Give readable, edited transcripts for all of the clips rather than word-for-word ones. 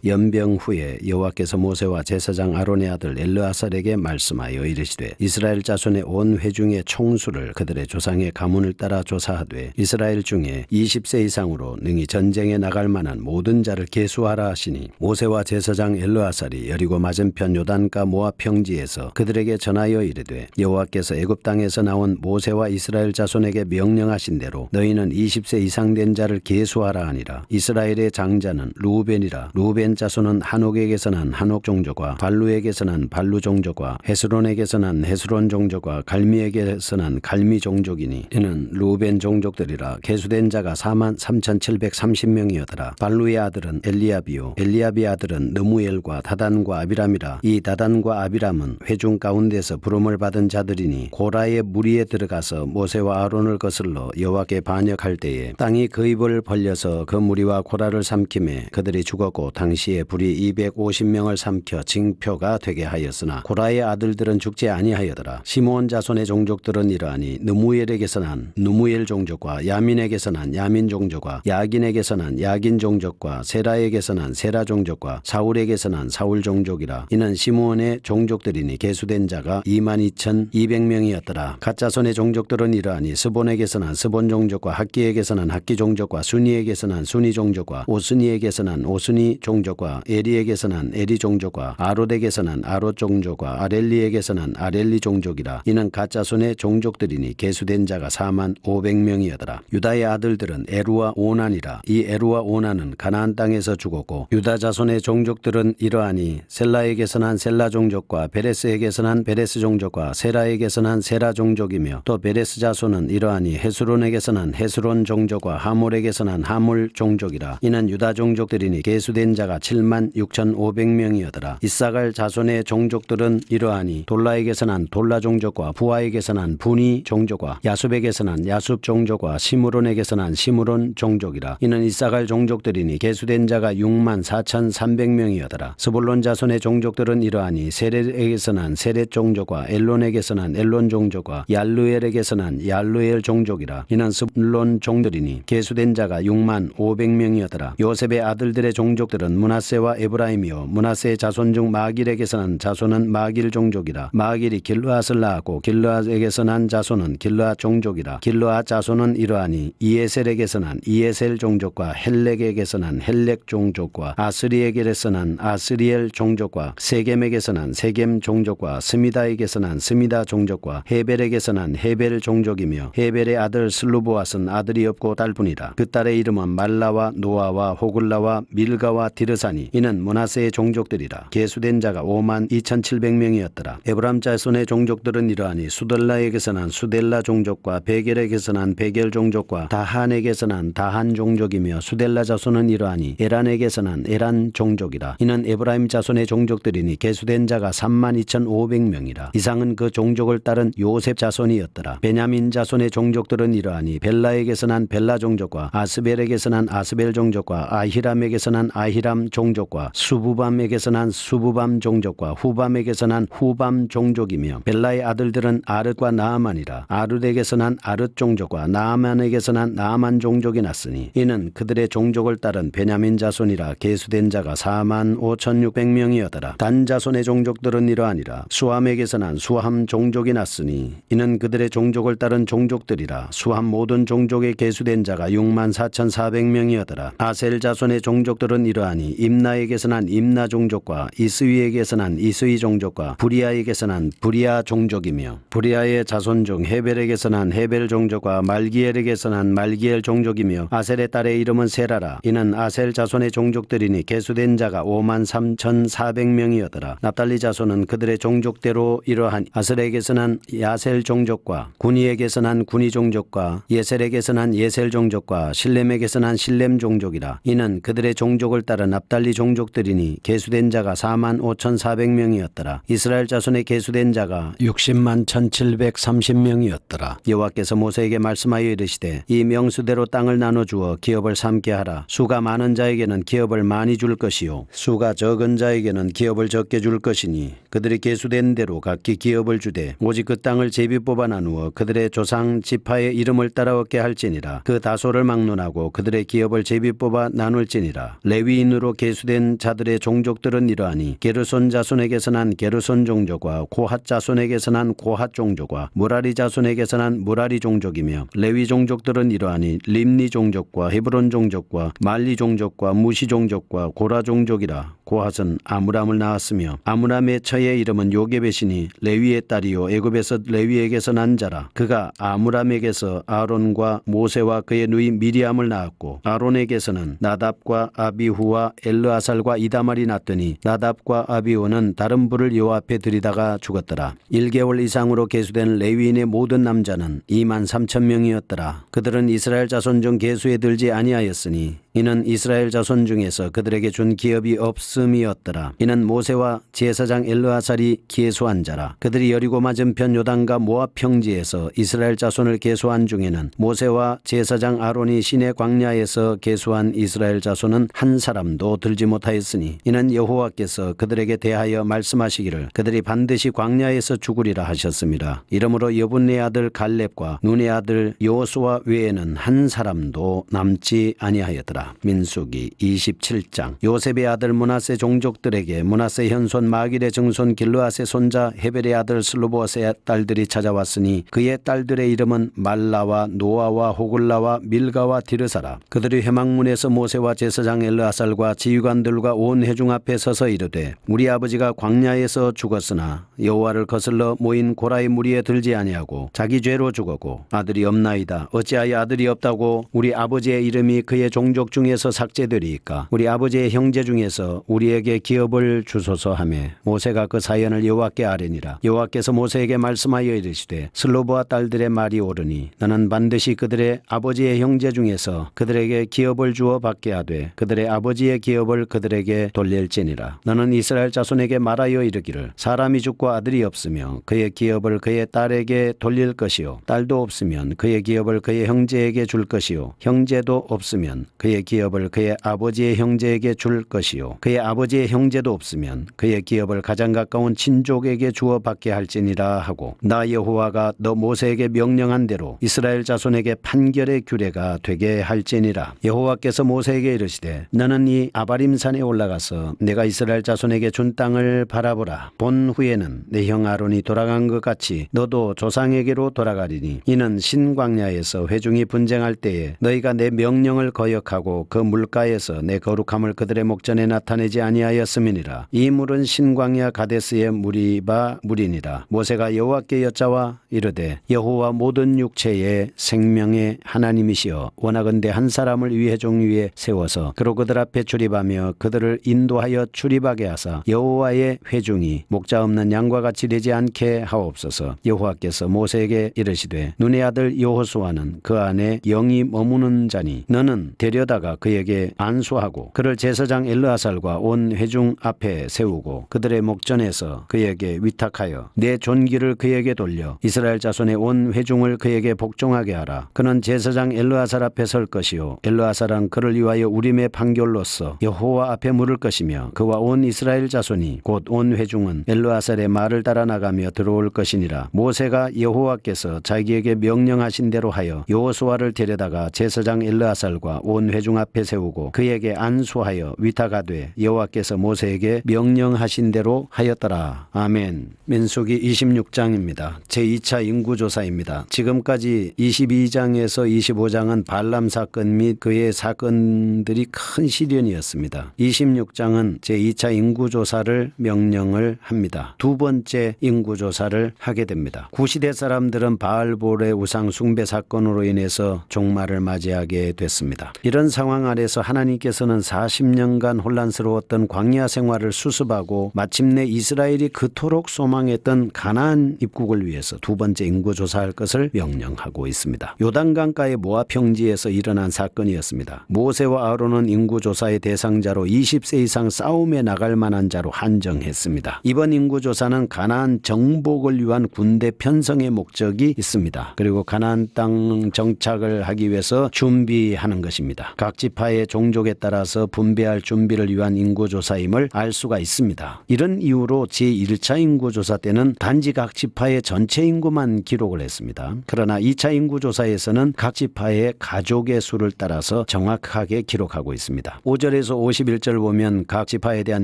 연병 후에 여호와께서 모세와 제사장 아론의 아들 엘르아살에게 말씀하여 이르시되 이스라엘 자손의 온 회중의 총수를 그들의 조상의 가문을 따라 조사하되 이스라엘 중에 20세 이상으로 능히 전쟁에 나갈 만한 모든 자를 계수하라 하시니 모세와 제사장 엘르아살이 여리고 맞은편 요단가 모압 평지에서 그들에게 전하여 이르되 여호와께서 애굽 땅에서 나온 모세와 이스라엘 자손에게 명령하신 대로 너희는 20세 이상 된 자를 계수하라 하니라. 이스라엘의 장자는 루벤이라. 루벤 자손은 한옥에게서 난 한옥 종족과 발루에게서 난 발루 종족과 헤스론에게서 난 헤스론 종족과 갈미에게서 난 갈미 종족이니 이는 루벤 종족들이라. 계수된 자가 43,730명이었더라. 발루의 아들은 엘리압이요 엘리압의 아들은 느무엘과 다단과 아비람이라. 이 다단과 아비람은 회중 가운데서 부름을 받은 자들이니 고라의 무리에 들어가서 모세와 아론을 거슬러 여호와께 반역할 때에 땅이 그 입을 벌려서 그 무리와 고라를 삼킴에 그들이 죽었고 당시에 불이 250명을 삼켜 징표가 되게 하였으나 고라의 아들들은 죽지 아니하여더라. 시므온 자손의 종족들은 이러하니 느무엘에게서 난 느무엘 종족과 야민에게서 난 야민 종족과 야긴에게서 난 야긴 종족과 세라에게서 난 세라 종족과 사울에게서 난 사울 종족이라. 이는 시므온의 종족들이니 계수된 자가 22,200명이었더라. 갓 자손의 종족들은 이러하니 스본에게서 난 스본 종족과 학기에게서 난 학기 종족과 순이에게서 난 순이 종족과 오스니에게서 난 오스니 종족과 에리에게서 난 에리 종족과 아롯에게서 난 아롯 종족과 아렐리에게서 난 아렐리 종족이라. 이는 갓 자손의 종족들이니 계수된 자가 45,500명이었더라. 유다의 아들들은 에루와 오난이라. 이 에루와 오난은 가나안 땅에서 죽었고 유다 자손의 종족들은 이러하니 셀라에게서 난 셀라 종족과 베레스에게서 난 베레스 종족과 세라에게서 난 세라 종족이며 또 베레스 자손은 이러하니 헤스론에게서 난 헤스론 종족과 하몰에게서 난 하몰 종족이라. 이는 유다 종족들이니 계수된 자가 76,500명이었더라. 이사갈 자손의 종족들은 이러하니 돌라에게서 난 돌라 종족과 부하에게서 난 부니 종족과 야숲에게서 난 야숲 종족과 시므론에게서 난 시므론 종족이라. 이는 이사갈 종족들이니 계수된 자가 64,300명이었더라. 스불론 자손의 종족들은 이러하니 세렛에게서 난 세렛 종족과 엘론에게서 난 엘론 종족과 얄루엘에게서 난 얄루엘 종족이라. 이는 스불론 종들이니 계수된 자가 60,500명이었더라. 요셉의 아들들의 종족들은 므낫세와 에브라임이요 므낫세의 자손 중 마길에게서 난 자손은 마길 종족이라. 마길이 길르앗을 낳았고 길르앗에게서 난 자손은 길르앗 종족이라. 길르앗 자손은 이러하니 이에셀에게서 난 이에셀 종족과 헬렉에게서 난 헬렉 종족과 아스리에게서 난 아스리엘 종족과 세겜에게서 난 세겜 종족과 스미다에게서 난 스미다 종족과 헤벨에게서 난 헤벨 종족이며 헤벨의 아들 슬루보앗은 아들이 없고 딸뿐이라. 그 딸의 이름은 말라와 노아와 호글라와 밀가와 디르사니 이는 므낫세의 종족들이라. 계수된 자가 52,700명이었더라. 에브람 자손의 종족들은 이러하니 수델라에게서 난 수델라 종족과 베겔에게서 난 베겔 종족과 다한에게서 난 다한 종족이며 수델라 자손은 이러하니 에란에게서 난 에란 종족이라. 이는 에브라임 자손의 종족들이니 계수된 자가 32,500명이라. 이상은 그 종족을 따른 요셉 자손이었더라. 베냐민 자손의 종족들은 이러하니 벨라에게서 난 벨라 종족과 아스벨에게서 난 아스벨 종족과 아히람에게서 난 아히람 종족과 수부밤에게서 난 수부밤 종족과 후밤에게서 난 후밤 종족이며 벨라의 아들들은 아릇과 나아만이라. 아룻에게서 난 아릇 종족과 나아만에게서 난 나아만 종족이 났으니 이는 그들의 종족을 따른 베냐민 자손이라. 계수된 자가 45,600명이었더라. 단 자손의 종족들은 이러하니라. 수함에게서 난 수함 종족이 났으니 이는 그들의 종족을 따른 종족들이라. 수함 모든 종족의 계수된 자가 64,400명이었더라. 아셀 자손의 종족들은 이러하니 임나에게서 난 임나 종족과 이스위에게서 난 이스위 종족과 부리아에게서 난 부리아 종족이며 부리아의 자손 중 헤벨에게서 난 헤벨 종족과 말기엘에게서 난 말기엘 종족이며 아셀의 딸의 이름은 세라라. 이는 아셀 자손의 종족들이니 계수된 자가 53,400명이었더라. 납달리 자손은 그들의 종족대로 이러하니 아셀에게서 난 야셀 종족과 구니에게서 난 구니 종족과 예셀에게서 난 예셀 종족과 실렘에게서 난 실렘 종족이라. 이는 그들의 종족을 따라 납달리 종족들이니 계수된 자가 45,400명이었더라. 이스라엘 자손의 계수된 자가 601,730명이었더라. 여호와께서 모세에게 말씀하여 이르시되 이 명수대로 땅을 나눠주어 기업을 삼게 하라. 수가 많은 자에게는 기업을 많이 줄 것이요 수가 적은 자에게는 기업을 적게 줄 것이니 그들이 계수된 대로 각기 기업을 주되 오직 그 땅을 제비 뽑아 나누어 그들의 조상 지파의 이름을 따라 얻게 할지니라. 그 다소를 막론하고 그들의 기업을 제비 뽑아 나눌지니라. 레위인으로 이상으로 계수된 자들의 종족들은 이러하니 게르손 자손에게서 난 게르손 종족과 고핫 자손에게서 난 고핫 종족과 무라리 자손에게서 난 무라리 종족이며 레위 종족들은 이러하니 림니 종족과 헤브론 종족과 말리 종족과 무시 종족과 고라 종족이라. 고핫은 아므람을 낳았으며 아므람의 처의 이름은 요게벳이니 레위의 딸이요 애굽에서 레위에게서 난 자라. 그가 아므람에게서 아론과 모세와 그의 누이 미리암을 낳았고 아론에게서는 나답과 아비후와 엘르아살과 이다말이 낳더니 나답과 아비후는 다른 불을 여호와 앞에 들이다가 죽었더라. 1개월 이상으로 계수된 레위인의 모든 남자는 23,000명이었더라. 그들은 이스라엘 자손 중 계수에 들지 아니하였으니 이는 이스라엘 자손 중에서 그들에게 준 기업이 없음이었더라. 이는 모세와 제사장 엘르아살이 계수한 자라. 그들이 여리고 맞은편 요단과 모압 평지에서 이스라엘 자손을 계수한 중에는 모세와 제사장 아론이 시내 광야에서 계수한 이스라엘 자손은 한 사람도 들지 못하였으니 이는 여호와께서 그들에게 대하여 말씀하시기를 그들이 반드시 광야에서 죽으리라 하셨습니다. 이러므로 여분의 아들 갈렙과 눈의 아들 여호수아 외에는 한 사람도 남지 아니하였더라. 민수기 27장. 요셉의 아들 므낫세 종족들에게 므낫세 현손 마길의 증손 길르앗의 손자 헤벨의 아들 슬로보스의 딸들이 찾아왔으니 그의 딸들의 이름은 말라와 노아와 호글라와 밀가와 디르사라. 그들이 회막문에서 모세와 제사장 엘르아살과 지휘관들과 온 회중 앞에 서서 이르되 우리 아버지가 광야에서 죽었으나 여호와를 거슬러 모인 고라의 무리에 들지 아니하고 자기 죄로 죽었고 아들이 없나이다. 어찌하여 아들이 없다고 우리 아버지의 이름이 그의 종족 중에서 삭제되리이까. 우리 아버지의 형제 중에서 우리에게 기업을 주소서 하며 모세가 그 사연을 여호와께 아뢰니라. 여호와께서 모세에게 말씀하여 이르시되 슬로보와 딸들의 말이 옳으니 너는 반드시 그들의 아버지의 형제 중에서 그들에게 기업을 주어 받게 하되 그들의 아버지의 기업을 그들에게 돌릴지니라. 너는 이스라엘 자손에게 말하여 이르기를 사람이 죽고 아들이 없으며 그의 기업을 그의 딸에게 돌릴 것이요 딸도 없으면 그의 기업을 그의 형제에게 줄 것이요 형제도 없으면 그의 기업을 그의 아버지의 형제에게 줄 것이요 그의 아버지의 형제도 없으면 그의 기업을 가장 가까운 친족에게 주어 받게 할지니라 하고 나 여호와가 너 모세에게 명령한 대로 이스라엘 자손에게 판결의 규례가 되게 할지니라. 여호와께서 모세에게 이르시되 너는 이 아바림산에 올라가서 내가 이스라엘 자손에게 준 땅을 바라보라. 본 후에는 내 형 아론이 돌아간 것 같이 너도 조상에게로 돌아가리니 이는 신광야에서 회중이 분쟁할 때에 너희가 내 명령을 거역하고 그 물가에서 내 거룩함을 그들의 목전에 나타내지 아니하였음이니라. 이 물은 신광야 가데스의 무리바 물이니라. 모세가 여호와께 여짜와 이르되 여호와 모든 육체의 생명의 하나님이시여 원하건대 한 사람을 위 회중 위에 세워서 그로 그들 앞에 출입하며 그들을 인도하여 출입하게 하사 여호와의 회중이 목자 없는 양과 같이 되지 않게 하옵소서. 여호와께서 모세에게 이르시되 눈의 아들 여호수아는 그 안에 영이 머무는 자니 너는 데려다가 그에게 안수하고 그를 제사장 엘르아살과 온 회중 앞에 세우고 그들의 목전에서 그에게 위탁하여 내 존귀를 그에게 돌려 이스라엘 자손의 온 회중을 그에게 복종하게 하라. 그는 제사장 엘르아살 앞에 설 것이요 엘르아살은 그를 위하여 우림의 판결로서 여호와 앞에 물을 것이며 그와 온 이스라엘 자손이 곧 온 회중은 엘르아살의 말을 따라 나가며 들어올 것이니라. 모세가 여호와께서 자기에게 명령하신 대로 하여 여호수아를 데려다가 제사장 엘르아살과 온 회중 앞에 세우고 그에게 안수하여 위탁하되 여호와께서 모세에게 명령하신 대로 하였더라. 아멘. 민수기 26장입니다. 제2차 인구조사입니다. 지금까지 22장에서 25장은 발람 사건 및 그의 사건들이 큰 시련이었습니다. 26장은 제2차 인구조사를 명령을 합니다. 두 번째 인구조사를 하게 됩니다. 구시대 사람들은 바알볼의 우상 숭배 사건으로 인해서 종말을 맞이하게 됐습니다. 이런 상황 아래서 하나님께서는 40년간 혼란스러웠던 광야 생활을 수습하고 마침내 이스라엘이 그토록 소망했던 가나안 입국을 위해서 두 번째 인구조사할 것을 명령하고 있습니다. 요단강가의 모압 평지에서 일어난 사건이었습니다. 모세와 아론은 인구조사의 대상자로 20세 이상 싸움에 나갈 만한 자로 한정했습니다. 이번 인구조사는 가나안 정복을 위한 군대 편성의 목적이 있습니다. 그리고 가나안 땅 정착을 하기 위해서 준비하는 것입니다. 각 지파의 종족에 따라서 분배할 준비를 위한 인구조사임을 알 수가 있습니다. 이런 이유로 제1차 인구조사 때는 단지 각 지파의 전체 인구만 기록을 했습니다. 그러나 2차 인구조사에서는 각 지파의 가족의 수를 따라서 정확하게 기록하고 있습니다. 5절에서 51절 보면 각 지파에 대한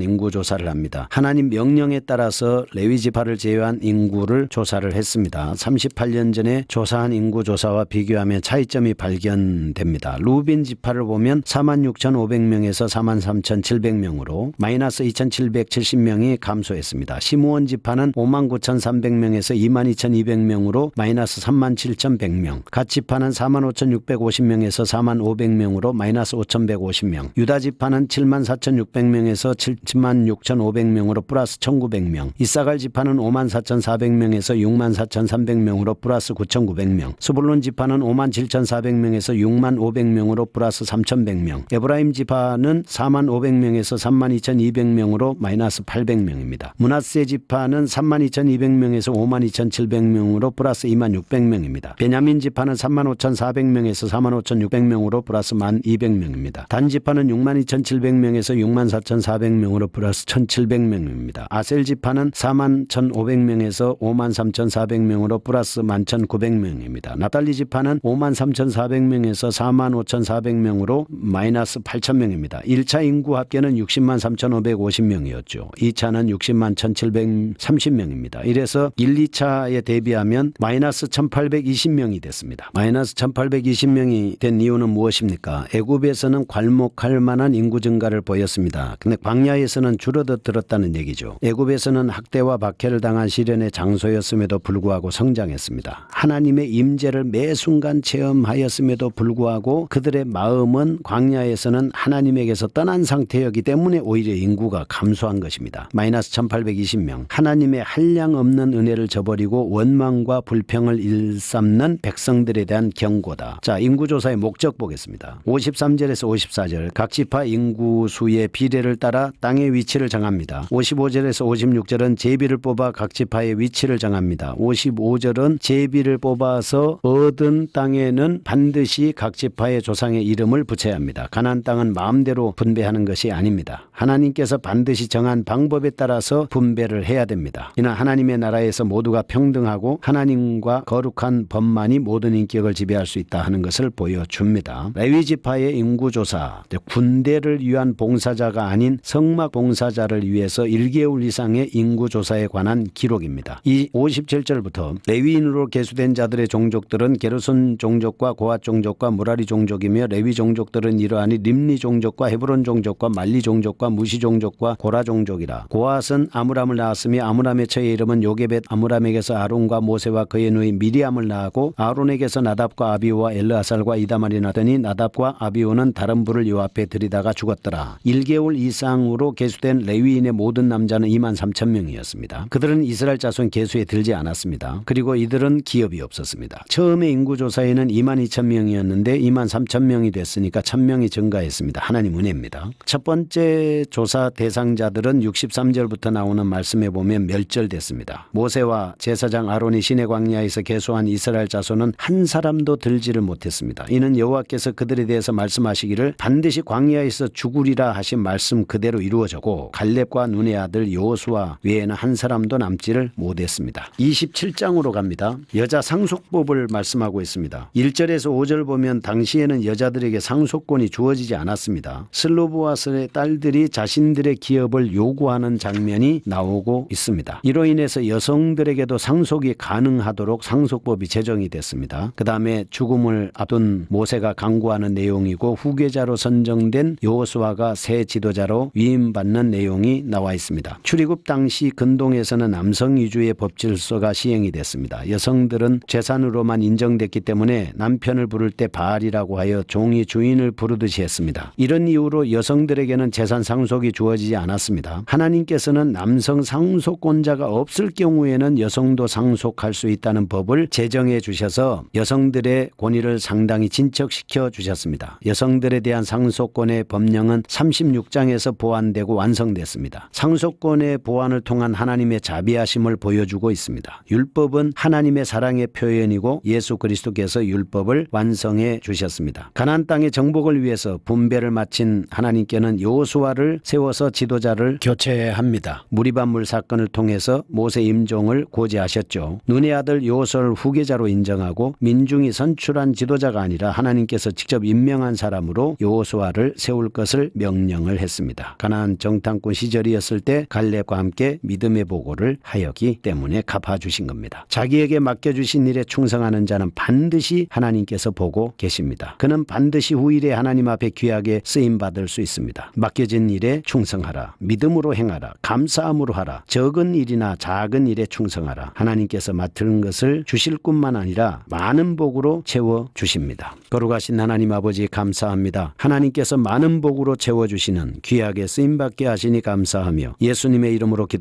인구조사를 합니다. 하나님 명령에 따라서 레위 지파를 제외한 인구를 조사를 했습니다. 38년 전에 조사한 인구조사와 비교하면 차이점이 발견됩니다. 루빈 지파를 보면 46,500명에서 43,700명으로 마이너스 2,770명이 감소했습니다. 시므온 지파는 59,300명에서 22,200명으로 마이너스 37,100명, 갓 지파는 45,650명에서 45,500명으로 마이너스 5,150명, 유다 지파는 74,600명에서 76,500명으로 플러스 1,900명, 이사갈 지파는 54,400명에서 64,300명으로 플러스 9,900명, 스불론 지파는 57,400명에서 65,500명으로 플러스 3,100명, 에브라임 지파는 45,000명에서 32,200명으로 마이너스 800명입니다. 므낫세 지파는 32,200명에서 52,700명으로 플러스 26,600명입니다. 베냐민 지파는 35,400명에서 45,600명으로 플러스 12,000명입니다. 단 지파는 62,700명에서 64,400명으로 플러스 1,700명입니다. 아셀 지파는 41,500명에서 53,400명으로 플러스 11,900명입니다. 나달리 지파는 53,400명에서 45,400명으로 마이너스 8,000명입니다. 1차 인구 합계는 603,550명이었죠. 2차는 601,730명입니다. 이래서 1, 2차에 대비하면 마이너스 1,820명이 됐습니다. 마이너스 1,820명이 된 이유는 무엇입니까? 애굽에서는 괄목할 만한 인구 증가를 보였습니다. 근데 광야에서는 줄어들었다는 얘기죠. 애굽에서는 학대와 박해를 당한 시련의 장소였음에도 불구하고 성장했습니다. 하나님의 임재를 매 순간 체험하였음에도 불구하고 그들의 마음은 광야에서는 하나님에게서 떠난 상태였기 때문에 오히려 인구가 감소한 것입니다. 마이너스 1,820명. 하나님의 한량 없는 은혜를 저버리고 원망과 불평을 일삼는 백성들에 대한 경고다. 자, 인구조사의 목적 보겠습니다. 53절에서 54절 각 지파 인구수의 비례를 따라 땅의 위치를 정합니다. 55절에서 56절은 제비를 뽑아 각 지파의 위치를 정합니다. 55절은 제비를 뽑아서 얻은 땅에는 반드시 각 지파의 조상의 이름을 붙여야 합니다. 가나안 땅은 마음대로 분배하는 것이 아닙니다. 하나님께서 반드시 정한 방법에 따라서 분배를 해야 됩니다. 이는 하나님의 나라에서 모두가 평등하고 하나님과 거룩한 법만이 모든 인격을 지배할 수 있다 하는 것을 보여줍니다. 레위 지파의 인구조사, 군대를 위한 봉사자가 아닌 성막 봉사자를 위해서 1개월 이상의 인구조사에 관한 기록입니다. 이 57절부터 레위인으로 계수된 자들의 종족들은 게르손 종족과 고앗 종족과 무라리 종족이며 레위 종족들은 이러하니 림니 종족과 헤브론 종족과 말리 종족과 무시 종족과 고라 종족이라. 고앗은 아므람을 낳았으며 아므람의 처의 이름은 요게벳. 아므람에게서 아론과 모세와 그의 누이 미리암을 낳았고 아론에게서 나답과 아비우와 엘르아살과 이다말이 나더니 나답과 아비우는 다른 불을 요 앞에 들이다가 죽었더라. 1개월 이상으로 계수된 레위인의 모든 남자는 23,000명이었습니다. 그들은 이스라엘 자손 계수에 들지 않았습니다. 그리고 이들은 기업이 없었습니다. 처음에 인구조사에는 22,000명이었는데 23,000명이 됐으니까 1,000명이 증가했습니다. 하나님 은혜입니다. 첫 번째 조사 대상자들은 63절부터 나오는 말씀에 보면 멸절됐습니다. 모세와 제사장 아론이 시내 광야에서 계수한 이스라엘 자손은 한 사람도 들지를 못했습니다. 이는 여호와께서 그들에 대해서 말씀하시기를 반드시 광야에서 죽으리라 하신 말씀 그대로 이루어졌고 갈렙과 눈의 아들 여호수아 외에는 한 사람도 남지를 못했습니다. 27장으로 갑니다. 여자 상속법을 말씀하고 있습니다. 1절에서 5절 보면 당시에는 여자들에게 상속권이 주어지지 않았습니다. 슬로보아스의 딸들이 자신들의 기업을 요구하는 장면이 나오고 있습니다. 이로 인해서 여성들에게도 상속이 가능하도록 상속법이 제정이 됐습니다. 그 다음에 죽음을 앞둔 모세가 강구하는 내용이고 후계자로 선정된 여호수아가 새 지도자로 위임받는 내용이 나와 있습니다. 출애굽 당시 근동에서는 남성 위주의 법질서가 시행이 됐습니다. 여성들은 재산으로만 인정됐기 때문에 남편을 부를 때 바알이라고 하여 종이 주인을 부르듯이 했습니다. 이런 이유로 여성들에게는 재산 상속이 주어지지 않았습니다. 하나님께서는 남성 상속권자가 없을 경우에는 여성도 상속할 수 있다는 법을 제정해 주셔서 여성들의 권위를 상당히 진척시켜 주셨습니다. 여성들에 대한 상속권의 법령은 36장에서 보완되고 완성됐습니다. 상속권의 보완을 통한 하나님의 자비하심을 보여주고 있습니다. 율법은 하나님의 사랑의 표현이고 예수 그리스도께서 율법을 완성해 주셨습니다. 가나안 땅에 백성의 정복을 위해서 분배를 마친 하나님께는 여호수아를 세워서 지도자를 교체합니다. 무리반물 사건을 통해서 모세 임종을 고지하셨죠. 눈의 아들 여호수아를 후계자로 인정하고 민중이 선출한 지도자가 아니라 하나님께서 직접 임명한 사람으로 여호수아를 세울 것을 명령을 했습니다. 가나안 정탐꾼 시절이었을 때 갈렙과 함께 믿음의 보고를 하였기 때문에 갚아주신 겁니다. 자기에게 맡겨주신 일에 충성하는 자는 반드시 하나님께서 보고 계십니다. 그는 반드시 후일에 하나님 앞에 귀하게 쓰임받을 수 있습니다. 맡겨진 일에 충성하라. 믿음으로 행하라. 감사함으로 하라. 적은 일이나 작은 일에 충성하라. 하나님께서 맡은 것을 주실 뿐만 아니라 많은 복으로 채워주십니다. 거룩하신 하나님 아버지 감사합니다. 하나님께서 많은 복으로 채워주시는 귀하게 쓰임받게 하시니 감사하며 예수님의 이름으로 기도합니다.